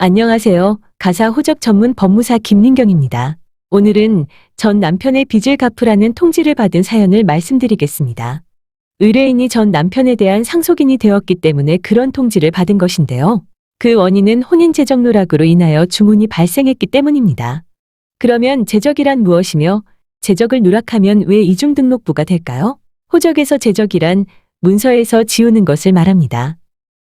안녕하세요. 가사 호적 전문 법무사 김민경입니다. 오늘은 전 남편의 빚을 갚으라는 통지를 받은 사연을 말씀드리겠습니다. 의뢰인이 전 남편에 대한 상속인이 되었기 때문에 그런 통지를 받은 것인데요. 그 원인은 혼인제적 누락으로 인하여 주문이 발생했기 때문입니다. 그러면 제적이란 무엇이며 제적을 누락하면 왜 이중등록부가 될까요? 호적에서 제적이란 문서에서 지우는 것을 말합니다.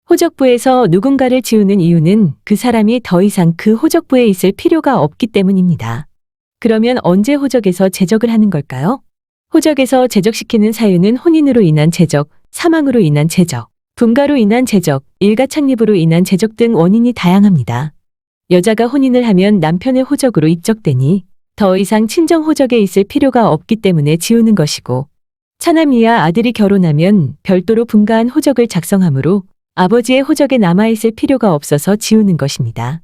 호적부에서 누군가를 지우는 이유는 그 사람이 더 이상 그 호적부에 있을 필요가 없기 때문입니다. 그러면 언제 호적에서 제적을 하는 걸까요? 호적에서 제적시키는 사유는 혼인으로 인한 제적, 사망으로 인한 제적, 분가로 인한 제적, 일가창립으로 인한 제적 등 원인이 다양합니다. 여자가 혼인을 하면 남편의 호적으로 입적되니 더 이상 친정 호적에 있을 필요가 없기 때문에 지우는 것이고, 차남이야 아들이 결혼하면 별도로 분가한 호적을 작성하므로 아버지의 호적에 남아있을 필요가 없어서 지우는 것입니다.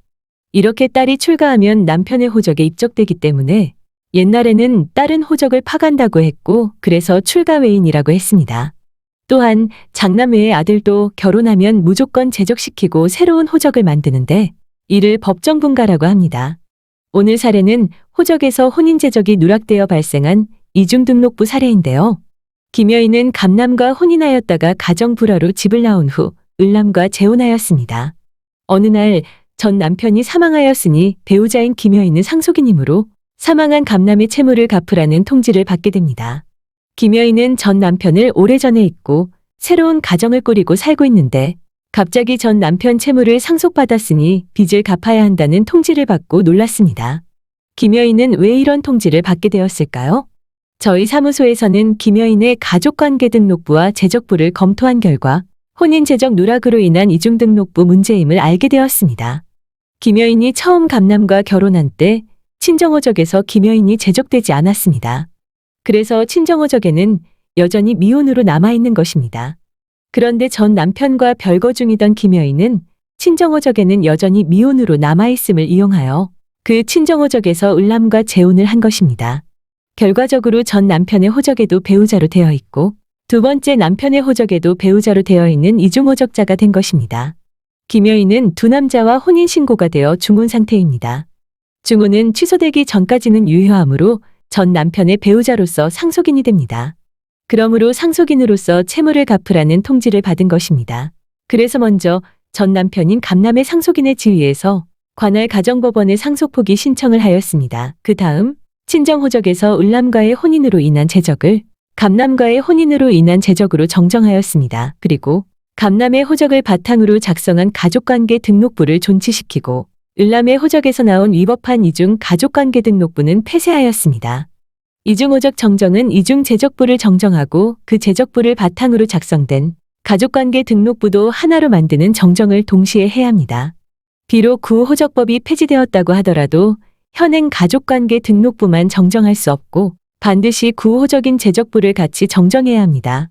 이렇게 딸이 출가하면 남편의 호적에 입적되기 때문에 옛날에는 딸은 호적을 파간다고 했고 그래서 출가외인이라고 했습니다. 또한 장남외의 아들도 결혼하면 무조건 제적시키고 새로운 호적을 만드는데 이를 법정분가라고 합니다. 오늘 사례는 호적에서 혼인제적이 누락되어 발생한 이중등록부 사례인데요. 김여인은 감남과 혼인하였다가 가정불화로 집을 나온 후 을남과 재혼하였습니다. 어느 날 전 남편이 사망하였으니 배우자인 김여인은 상속인이므로 사망한 감남의 채무를 갚으라는 통지를 받게 됩니다. 김여인은 전 남편을 오래전에 잊고 새로운 가정을 꾸리고 살고 있는데 갑자기 전 남편 채무를 상속받았으니 빚을 갚아야 한다는 통지를 받고 놀랐습니다. 김여인은 왜 이런 통지를 받게 되었을까요? 저희 사무소에서는 김여인의 가족관계 등록부와 제적부를 검토한 결과 혼인제적 누락으로 인한 이중등록부 문제임을 알게 되었습니다. 김여인이 처음 감남과 결혼한 때 친정호적에서 김여인이 제적되지 않았습니다. 그래서 친정호적에는 여전히 미혼으로 남아있는 것입니다. 그런데 전 남편과 별거 중이던 김여인은 친정호적에는 여전히 미혼으로 남아있음을 이용하여 그 친정호적에서 을남과 재혼을 한 것입니다. 결과적으로 전 남편의 호적에도 배우자로 되어 있고 두 번째 남편의 호적에도 배우자로 되어 있는 이중호적자가 된 것입니다. 김여인은 두 남자와 혼인신고가 되어 중혼 상태입니다. 중혼은 취소되기 전까지는 유효하므로 전 남편의 배우자로서 상속인이 됩니다. 그러므로 상속인으로서 채무를 갚으라는 통지를 받은 것입니다. 그래서 먼저 전 남편인 감남의 상속인의 지위에서 관할 가정법원에 상속포기 신청을 하였습니다. 그 다음 친정호적에서 을남과의 혼인으로 인한 제적을 감남과의 혼인으로 인한 제적으로 정정하였습니다. 그리고 감남의 호적을 바탕으로 작성한 가족관계 등록부를 존치시키고 을남의 호적에서 나온 위법한 이중 가족관계 등록부는 폐쇄하였습니다. 이중호적 정정은 이중 제적부를 정정하고 그 제적부를 바탕으로 작성된 가족관계 등록부도 하나로 만드는 정정을 동시에 해야 합니다. 비록 구호적법이 폐지되었다고 하더라도 현행 가족관계 등록부만 정정할 수 없고 반드시 구호적인 제적부를 같이 정정해야 합니다.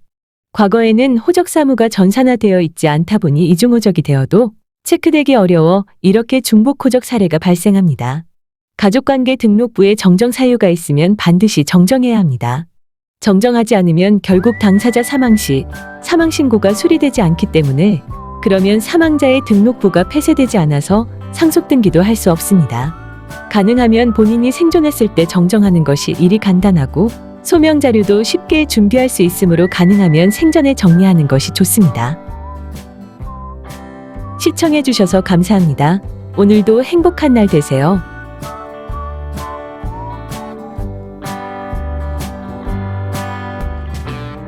과거에는 호적사무가 전산화되어 있지 않다 보니 이중호적이 되어도 체크되기 어려워 이렇게 중복호적 사례가 발생합니다. 가족관계 등록부에 정정 사유가 있으면 반드시 정정해야 합니다. 정정하지 않으면 결국 당사자 사망 시 사망신고가 수리되지 않기 때문에 그러면 사망자의 등록부가 폐쇄되지 않아서 상속등기도 할 수 없습니다. 가능하면 본인이 생존했을 때 정정하는 것이 일이 간단하고 소명 자료도 쉽게 준비할 수 있으므로 가능하면 생전에 정리하는 것이 좋습니다. 시청해 주셔서 감사합니다. 오늘도 행복한 날 되세요.